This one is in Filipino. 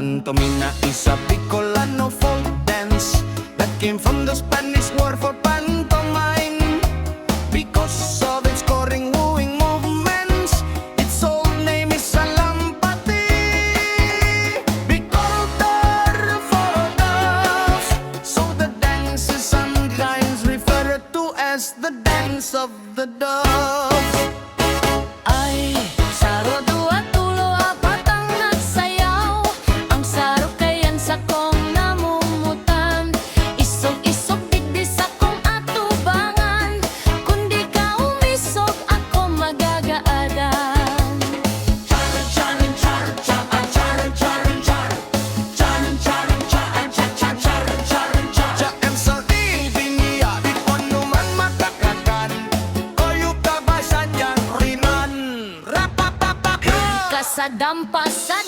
Pantomima is a Bicolano folk dance that came from the Spanish word for pantomime. Because of its scoring, wooing movements, its old name is Salampati. Because for doves, so the dance is sometimes referred to as the dance of the doves. Ay, saro dua tulo apat ang nagsayaw. Ang saro kayan sa kong namumutan. Isog-isog digdi sa kong atubangan. Kundi ka umisog ako magagaadan. Diyan sa Divinia, di pa naman makakakan. Koyo ka ba sa dyan rinan? Rapapapaka! Kasadampa sa